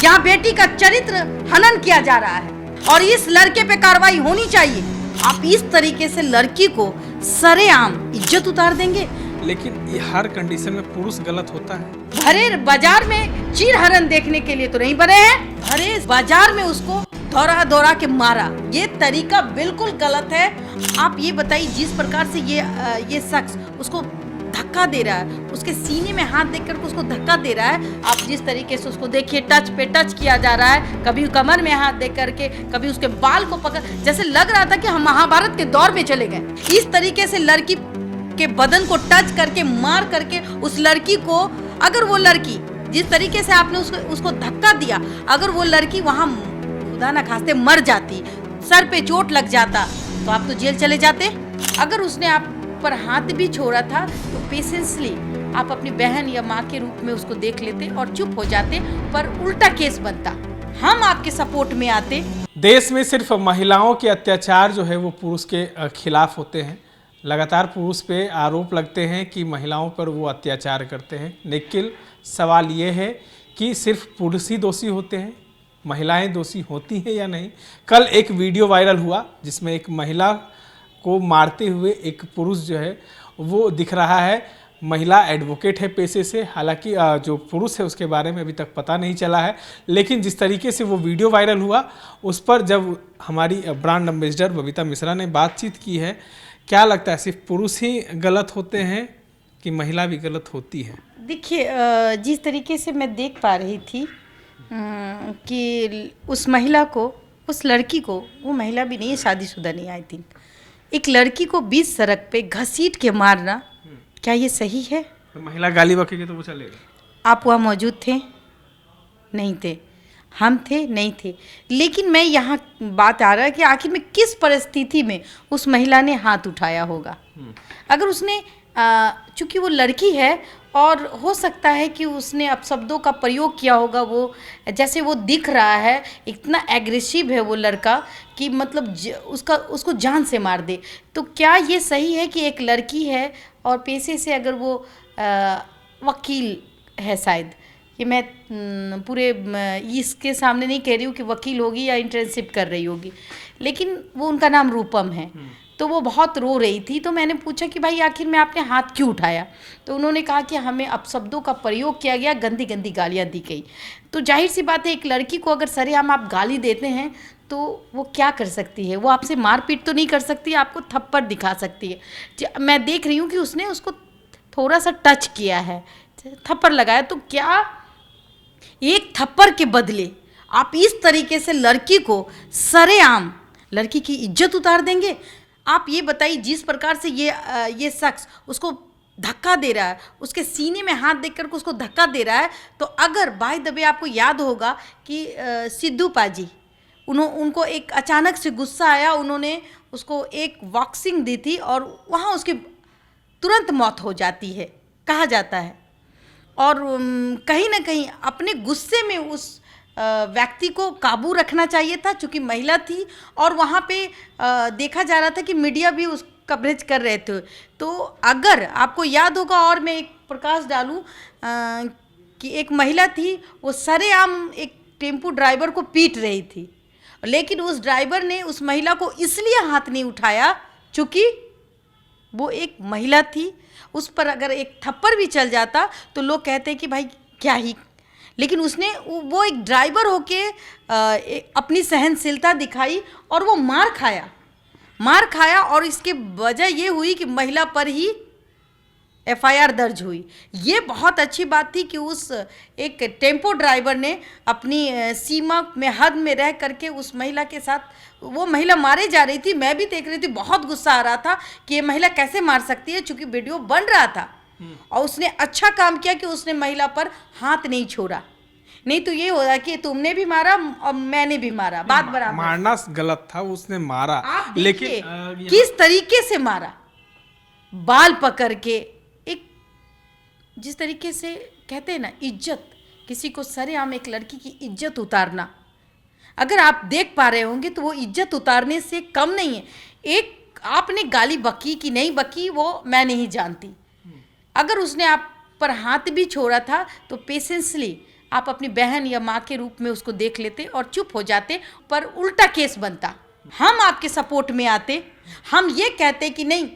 यहाँ बेटी का चरित्र हनन किया जा रहा है और इस लड़के पे कार्रवाई होनी चाहिए। आप इस तरीके से लड़की को सरेआम इज्जत उतार देंगे। लेकिन ये हर कंडीशन में पुरुष गलत होता है। भरे बाजार में चीर हरण देखने के लिए तो नहीं बने हैं, भरे बाजार में उसको दौड़ा दौड़ा के मारा। ये तरीका बिल्कुल गलत है। आप ये बताइए, जिस प्रकार से ये शख्स उसको धक्का दे रहा है, उसके सीने में हाथ देकर उसको धक्का दे रहा है, आप जिस तरीके से उसको देखिए, टच पे टच किया जा रहा है, कभी कमर में हाथ दे करके, कभी उसके बाल को पकड़, जैसे लग रहा था कि हम महाभारत के दौर में चले गए। इस तरीके से लड़की के बदन को टच करके, मार करके उस लड़की को, अगर वो लड़की जिस तरीके से आपने उसको धक्का दिया, अगर वो लड़की वहां खुदा ना खास्ते मर जाती, सर पे चोट लग जाता, तो आप तो जेल चले जाते। अगर उसने आप पर हाथ भी छोड़ा था तो पेशेंसली आप अपनी बहन या माँ के रूप में उसको देख लेते और चुप हो जाते, पर उल्टा केस बनता, हम आपके सपोर्ट में आते। देश में सिर्फ महिलाओं के अत्याचार जो है वो पुरुष के खिलाफ होते हैं। लगातार पुरुष पे आरोप लगते हैं कि महिलाओं पर वो अत्याचार करते हैं। लेकिन सवाल ये है कि सिर्फ पुरुष ही दोषी होते हैं, महिलाएं दोषी होती हैं या नहीं। कल एक वीडियो वायरल हुआ जिसमें एक महिला को मारते हुए एक पुरुष जो है वो दिख रहा है। महिला एडवोकेट है पेशे से, हालांकि जो पुरुष है उसके बारे में अभी तक पता नहीं चला है। लेकिन जिस तरीके से वो वीडियो वायरल हुआ, उस पर जब हमारी ब्रांड एम्बेसडर बबीता मिश्रा ने बातचीत की है, क्या लगता है सिर्फ पुरुष ही गलत होते हैं कि महिला भी गलत होती है? देखिए, जिस तरीके से मैं देख पा रही थी कि उस महिला को, उस लड़की को, वो महिला भी नहीं है, शादीशुदा नहीं, आई थिंक, एक लड़की को बीच सड़क पे घसीट के मारना, क्या ये सही है? तो महिला गाली बकेगी तो वो चलेगा? आप वहाँ मौजूद थे? नहीं थे। हम थे? नहीं थे। लेकिन मैं यहाँ बात आ रहा है कि आखिर में किस परिस्थिति में उस महिला ने हाथ उठाया होगा। अगर उसने चूँकि वो लड़की है और हो सकता है कि उसने अपशब्दों का प्रयोग किया होगा, वो जैसे वो दिख रहा है, इतना एग्रेसिव है वो लड़का कि मतलब उसको जान से मार दे, तो क्या ये सही है कि एक लड़की है और पेशे से अगर वो वकील है, शायद कि मैं पूरे इसके सामने नहीं कह रही हूँ कि वकील होगी या इंटर्नशिप कर रही होगी, लेकिन वो, उनका नाम रूपम है, तो वो बहुत रो रही थी। तो मैंने पूछा कि भाई आखिर में आपने हाथ क्यों उठाया? तो उन्होंने कहा कि हमें अपशब्दों का प्रयोग किया गया, गंदी गंदी गालियाँ दी गई। तो जाहिर सी बात है, एक लड़की को अगर सरेआम आप गाली देते हैं तो वो क्या कर सकती है? वो आपसे मारपीट तो नहीं कर सकती, आपको थप्पड़ दिखा सकती है। मैं देख रही हूँ कि उसने उसको थोड़ा सा टच किया है, थप्पड़ लगाया, तो क्या एक थप्पड़ के बदले आप इस तरीके से लड़की को सरेआम लड़की की इज्जत उतार देंगे? आप ये बताइए, जिस प्रकार से ये शख्स उसको धक्का दे रहा है, उसके सीने में हाथ देकर उसको धक्का दे रहा है, तो अगर बाय द वे आपको याद होगा कि सिद्धू पाजी, उनको एक अचानक से गुस्सा आया, उन्होंने उसको एक बॉक्सिंग दी थी और वहाँ उसकी तुरंत मौत हो जाती है, कहा जाता है। और कहीं ना कहीं अपने गुस्से में उस व्यक्ति को काबू रखना चाहिए था, चूँकि महिला थी और वहाँ पे देखा जा रहा था कि मीडिया भी उस कवरेज कर रहे थे। तो अगर आपको याद होगा, और मैं एक प्रकाश डालूं कि एक महिला थी, वो सरेआम एक टेम्पो ड्राइवर को पीट रही थी, लेकिन उस ड्राइवर ने उस महिला को इसलिए हाथ नहीं उठाया चूँकि वो एक महिला थी। उस पर अगर एक थप्पड़ भी चल जाता तो लोग कहते हैं कि भाई क्या ही, लेकिन उसने, वो एक ड्राइवर होके अपनी सहनशीलता दिखाई और वो मार खाया और इसके वजह ये हुई कि महिला पर ही FIR दर्ज हुई। ये बहुत अच्छी बात थी कि उस एक टेम्पो ड्राइवर ने अपनी सीमा में, हद में रह करके उस महिला के साथ, वो महिला मारे जा रही थी, मैं भी देख रही थी, बहुत गुस्सा आ रहा था कि ये महिला कैसे मार सकती है, चूँकि वीडियो बन रहा था। और उसने अच्छा काम किया कि उसने महिला पर हाथ नहीं छोड़ा, नहीं तो ये होगा कि तुमने भी मारा और मैंने भी मारा, बात बराबर। मारना गलत था, उसने मारा, लेकिन किस तरीके से मारा, बाल पकड़ के, एक जिस तरीके से कहते हैं ना, इज्जत, किसी को सरेआम एक लड़की की इज्जत उतारना, अगर आप देख पा रहे होंगे तो वो इज्जत उतारने से कम नहीं है। एक आपने गाली बकी कि नहीं बकी वो मैं नहीं जानती, अगर उसने आप पर हाथ भी छोड़ा था तो पेशेंसली आप अपनी बहन या माँ के रूप में उसको देख लेते और चुप हो जाते, पर उल्टा केस बनता। हम आपके सपोर्ट में आते, हम ये कहते कि नहीं,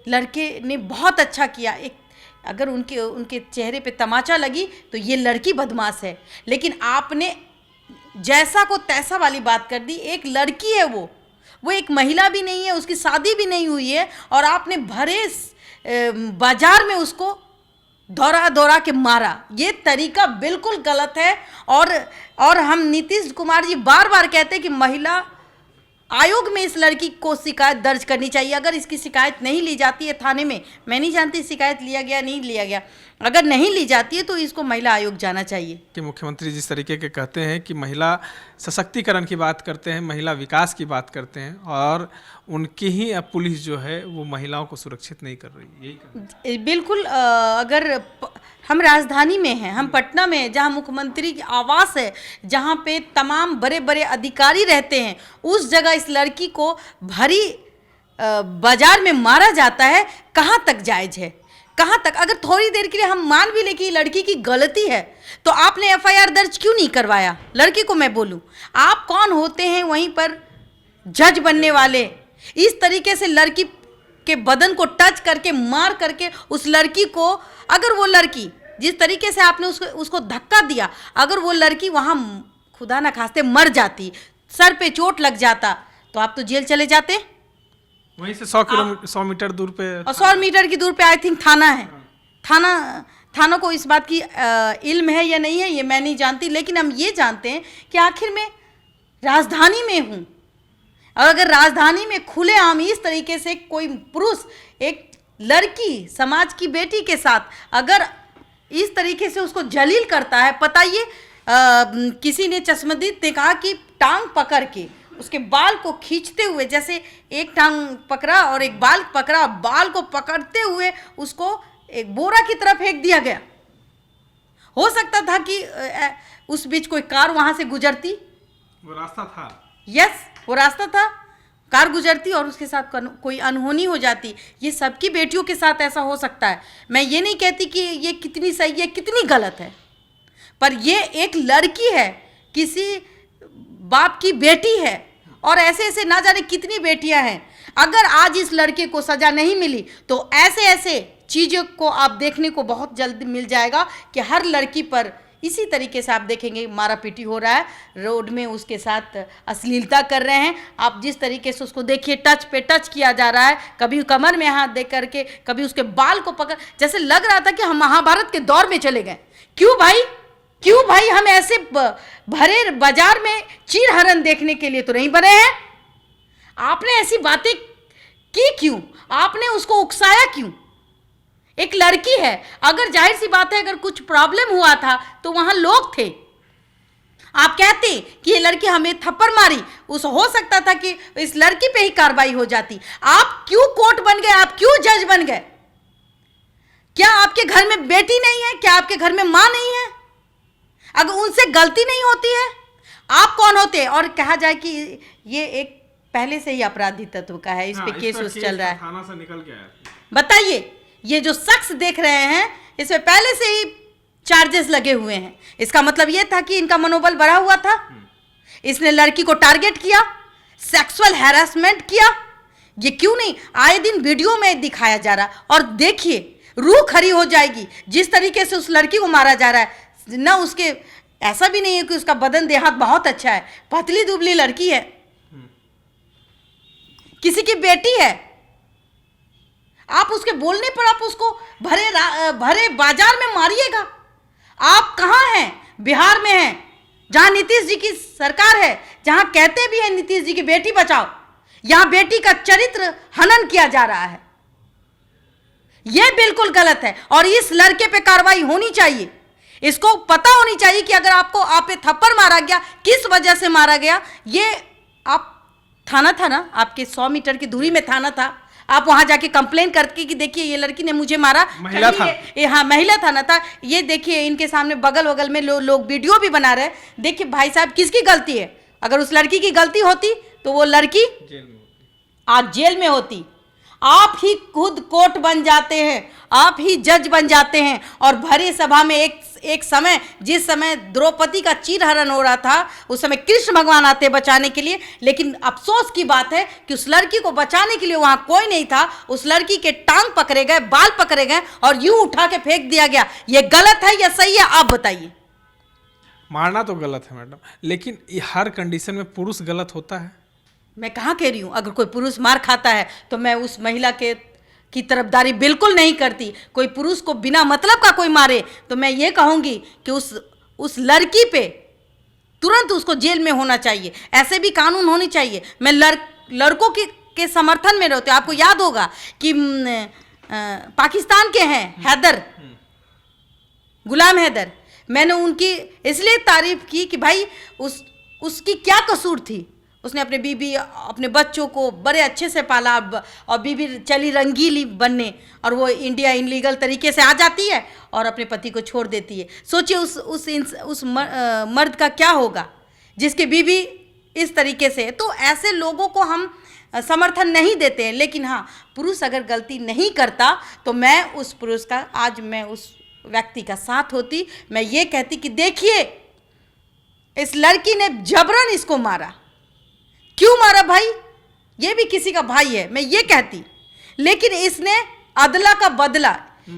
लड़के ने बहुत अच्छा किया। एक अगर उनके चेहरे पे तमाचा लगी तो ये लड़की बदमाश है, लेकिन आपने जैसा को तैसा वाली बात कर दी। एक लड़की है, वो एक महिला भी नहीं है, उसकी शादी भी नहीं हुई है, और आपने भरे बाजार में उसको दौड़ा दौड़ा के मारा। ये तरीका बिल्कुल गलत है। और हम नीतीश कुमार जी बार बार कहते हैं कि महिला आयोग में इस लड़की को शिकायत दर्ज करनी चाहिए। अगर इसकी शिकायत नहीं ली जाती है थाने में, मैं नहीं जानती शिकायत लिया गया नहीं लिया गया, अगर नहीं ली जाती है तो इसको महिला आयोग जाना चाहिए। कि मुख्यमंत्री जिस तरीके के कहते हैं कि महिला सशक्तिकरण की बात करते हैं, महिला विकास की बात करते हैं, और उनकी ही अब पुलिस जो है वो महिलाओं को सुरक्षित नहीं कर रही, यही बिल्कुल। अगर हम राजधानी में हैं, हम पटना में हैं, जहाँ मुख्यमंत्री की आवास है, जहाँ पे तमाम बड़े बड़े अधिकारी रहते हैं, उस जगह इस लड़की को भरी बाजार में मारा जाता है। कहाँ तक जायज़ है, कहाँ तक? अगर थोड़ी देर के लिए हम मान भी लें कि लड़की की गलती है, तो आपने एफआईआर दर्ज क्यों नहीं करवाया? लड़की को मैं बोलूं, आप कौन होते हैं वहीं पर जज बनने वाले? इस तरीके से लड़की के बदन को टच करके, मार करके उस लड़की को, अगर वो लड़की जिस तरीके से आपने उसको धक्का दिया, अगर वो लड़की वहाँ खुदा ना खास्ते मर जाती, सर पे चोट लग जाता, तो आप तो जेल चले जाते। वहीं से 100 मीटर दूर पे, और 100 मीटर की दूर पे आई थिंक थाना है। थाना को इस बात की इल्म है या नहीं है ये मैं नहीं जानती, लेकिन हम ये जानते हैं कि आखिर में राजधानी में हूँ, और अगर राजधानी में खुलेआम इस तरीके से कोई पुरुष एक लड़की, समाज की बेटी के साथ अगर इस तरीके से उसको जलील करता है, बताइए। किसी ने, चश्मदीद ने कहा कि टांग पकड़ के उसके बाल को खींचते हुए, जैसे एक टांग पकड़ा और एक बाल पकड़ा, बाल को पकड़ते हुए उसको एक बोरा की तरफ फेंक दिया गया। हो सकता था कि उस बीच कोई कार वहां से गुजरती, वो रास्ता था, यस वो रास्ता था, कार गुजरती और उसके साथ कोई अनहोनी हो जाती। ये सबकी बेटियों के साथ ऐसा हो सकता है। मैं ये नहीं कहती कि ये कितनी सही है कितनी गलत है, पर ये एक लड़की है, किसी बाप की बेटी है, और ऐसे ऐसे ना जाने कितनी बेटियां हैं। अगर आज इस लड़के को सजा नहीं मिली तो ऐसे ऐसे चीज़ों को आप देखने को बहुत जल्द मिल जाएगा कि हर लड़की पर इसी तरीके से आप देखेंगे मारा पीटी हो रहा है, रोड में उसके साथ अश्लीलता कर रहे हैं। आप जिस तरीके से उसको देखिए, टच पे टच किया जा रहा है, कभी कमर में हाथ दे करके, कभी उसके बाल को पकड़, जैसे लग रहा था कि हम महाभारत के दौर में चले गए। क्यों भाई, क्यों भाई? हम ऐसे भरे बाजार में चीरहरण देखने के लिए तो नहीं बने हैं। आपने ऐसी बातें की क्यों? आपने उसको उकसाया क्यों? एक लड़की है, अगर जाहिर सी बात है अगर कुछ प्रॉब्लम हुआ था तो वहां लोग थे। आप कहते कि ये लड़की हमें थप्पड़ मारी, उस हो सकता था कि इस लड़की पे ही कार्रवाई हो जाती। आप क्यों कोर्ट बन गए? आप क्यों जज बन गए? क्या आपके घर में बेटी नहीं है? क्या आपके घर में मां नहीं है? अगर उनसे गलती नहीं होती है, आप कौन होते हैं? और कहा जाए कि ये एक पहले से ही अपराधी तत्व का है, इस पे केस चल रहा है, थाना से निकल के आया। बताइए, ये जो शख्स देख रहे हैं इसमें पहले से ही चार्जेस लगे हुए हैं। इसका मतलब ये था कि इनका मनोबल बढ़ा हुआ था, इसने लड़की को टारगेट किया, सेक्सुअल हैरेसमेंट किया। ये क्यों नहीं आए दिन वीडियो में दिखाया जा रहा? और देखिए, रूह खड़ी हो जाएगी जिस तरीके से उस लड़की को मारा जा रहा है ना। उसके ऐसा भी नहीं है कि उसका बदन देहात बहुत अच्छा है, पतली दुबली लड़की है, किसी की बेटी है। आप उसके बोलने पर आप उसको भरे बाजार में मारिएगा। आप कहाँ हैं? बिहार में हैं, जहां नीतीश जी की सरकार है, जहां कहते भी हैं नीतीश जी की बेटी बचाओ, यहां बेटी का चरित्र हनन किया जा रहा है। यह बिल्कुल गलत है और इस लड़के पे कार्रवाई होनी चाहिए। इसको पता होनी चाहिए कि अगर आपको आप पे थप्पड़ मारा गया, किस वजह से मारा गया। ये आप थाना था ना, आपके 100 मीटर की दूरी में थाना था, आप वहां जाके कंप्लेन करके कि देखिए ये लड़की ने मुझे मारा। महिला था, हाँ महिला थाना था। ये देखिए इनके सामने बगल बगल में लोग वीडियो भी बना रहे हैं। देखिए भाई साहब, किसकी गलती है? अगर उस लड़की की गलती होती तो वो लड़की आज जेल में होती। आप ही खुद कोर्ट बन जाते हैं, आप ही जज बन जाते हैं। और भरी सभा में एक समय, जिस समय द्रौपदी का चीरहरण हो रहा था, उस समय कृष्ण भगवान आते बचाने के लिए, लेकिन अफसोस की बात है कि उस लड़की को बचाने के लिए वहां कोई नहीं था। उस लड़की के टांग पकड़े गए, बाल पकड़े गए और यूं उठा के फेंक दिया गया। ये गलत है या सही है, आप बताइए। मारना तो गलत है मैडम, लेकिन ये हर कंडीशन में पुरुष गलत होता है। मैं कहाँ कह रही हूँ, अगर कोई पुरुष मार खाता है तो मैं उस महिला की तरफदारी बिल्कुल नहीं करती। कोई पुरुष को बिना मतलब का कोई मारे तो मैं ये कहूँगी कि उस लड़की पे तुरंत उसको जेल में होना चाहिए। ऐसे भी कानून होने चाहिए। मैं लड़कों के समर्थन में रहती हूँ। आपको याद होगा कि पाकिस्तान के हैं हैदर, गुलाम हैदर, मैंने उनकी इसलिए तारीफ की कि भाई उसकी क्या कसूर थी। उसने अपने बीबी, अपने बच्चों को बड़े अच्छे से पाला और बीबी चली रंगीली बनने, और वो इंडिया इनलीगल तरीके से आ जाती है और अपने पति को छोड़ देती है। सोचिए उस मर्द का क्या होगा जिसकी बीबी इस तरीके से। तो ऐसे लोगों को हम समर्थन नहीं देते हैं। लेकिन हाँ, पुरुष अगर गलती नहीं करता तो मैं उस पुरुष का, आज मैं उस व्यक्ति का साथ होती। मैं ये कहती कि देखिए, इस लड़की ने जबरन इसको मारा। क्यों मारा भाई? ये भी किसी का भाई है, मैं ये कहती। लेकिन इसने अदला का बदला,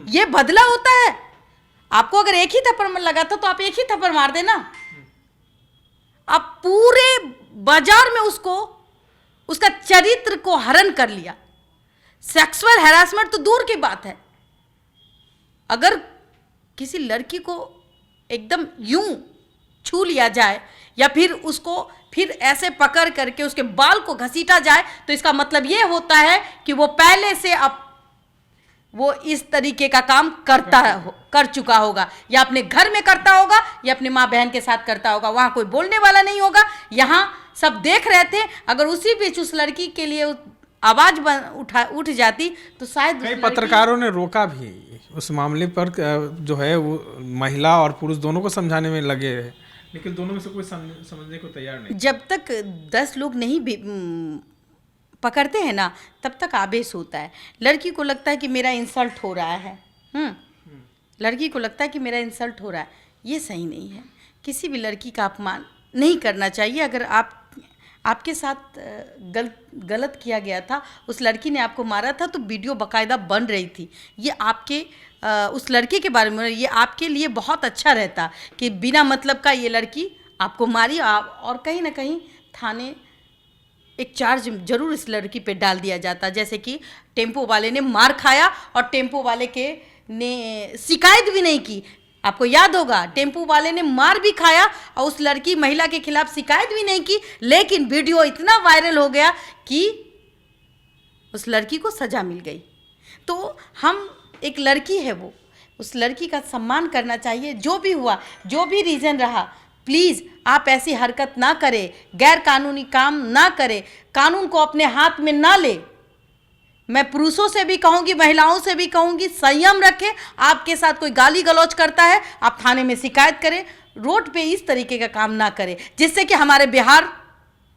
ये बदला होता है। आपको अगर एक ही थप्पड़ लगा था तो आप एक ही थप्पड़ मार देना। आप पूरे बाजार में उसका चरित्र को हरण कर लिया। सेक्सुअल हैरासमेंट तो दूर की बात है, अगर किसी लड़की को एकदम यूं छू लिया जाए या फिर उसको फिर ऐसे पकड़ करके उसके बाल को घसीटा जाए, तो इसका मतलब ये होता है कि वो पहले से अब वो इस तरीके का काम कर चुका होगा, या अपने घर में करता होगा या अपने माँ बहन के साथ करता होगा। वहां कोई बोलने वाला नहीं होगा, यहाँ सब देख रहे थे। अगर उसी बीच उस लड़की के लिए आवाज उठ जाती तो शायद कई पत्रकारों ने रोका भी उस मामले पर, जो है वो महिला और पुरुष दोनों को समझाने में लगे हैं, लेकिन दोनों में से कोई समझने को तैयार नहीं। जब तक 10 लोग नहीं भी पकड़ते हैं ना, तब तक आवेश होता है। लड़की को लगता है कि मेरा इंसल्ट हो रहा है। लड़की को लगता है कि मेरा इंसल्ट हो रहा है। ये सही नहीं है। किसी भी लड़की का अपमान नहीं करना चाहिए। अगर आपके साथ गलत किया गया था, उस लड़की ने आपको मारा था, तो वीडियो बाकायदा बन रही थी। ये आपके उस लड़के के बारे में ये आपके लिए बहुत अच्छा रहता कि बिना मतलब का ये लड़की आपको मारी, और कहीं ना कहीं थाने एक चार्ज जरूर इस लड़की पे डाल दिया जाता। जैसे कि टेम्पो वाले ने मार खाया और टेम्पो वाले ने शिकायत भी नहीं की। आपको याद होगा, टेम्पो वाले ने मार भी खाया और उस लड़की महिला के खिलाफ शिकायत भी नहीं की, लेकिन वीडियो इतना वायरल हो गया कि उस लड़की को सजा मिल गई। तो हम, एक लड़की है वो, उस लड़की का सम्मान करना चाहिए। जो भी हुआ, जो भी रीज़न रहा, प्लीज़ आप ऐसी हरकत ना करें, गैर कानूनी काम ना करें, कानून को अपने हाथ में ना ले। मैं पुरुषों से भी कहूँगी, महिलाओं से भी कहूँगी, संयम रखें। आपके साथ कोई गाली गलौज करता है, आप थाने में शिकायत करें। रोड पे इस तरीके का काम ना करें जिससे कि हमारे बिहार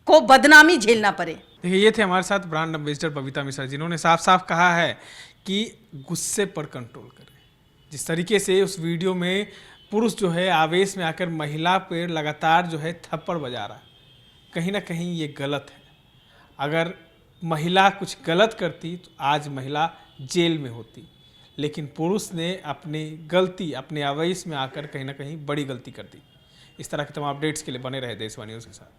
को बदनामी झेलना पड़े। देखिए, ये थे हमारे साथ ब्रांड एम्बेसडर बबीता मिश्रा, जिन्होंने साफ साफ कहा है कि गुस्से पर कंट्रोल करें। जिस तरीके से उस वीडियो में पुरुष जो है आवेश में आकर महिला पर लगातार जो है थप्पड़ बजा रहा है, कहीं ना कहीं ये गलत है। अगर महिला कुछ गलत करती तो आज महिला जेल में होती, लेकिन पुरुष ने अपनी गलती, अपने आवेश में आकर कहीं ना कहीं बड़ी गलती कर दी। इस तरह के तमाम अपडेट्स के लिए बने रहे देशवाणी न्यूज़ के साथ।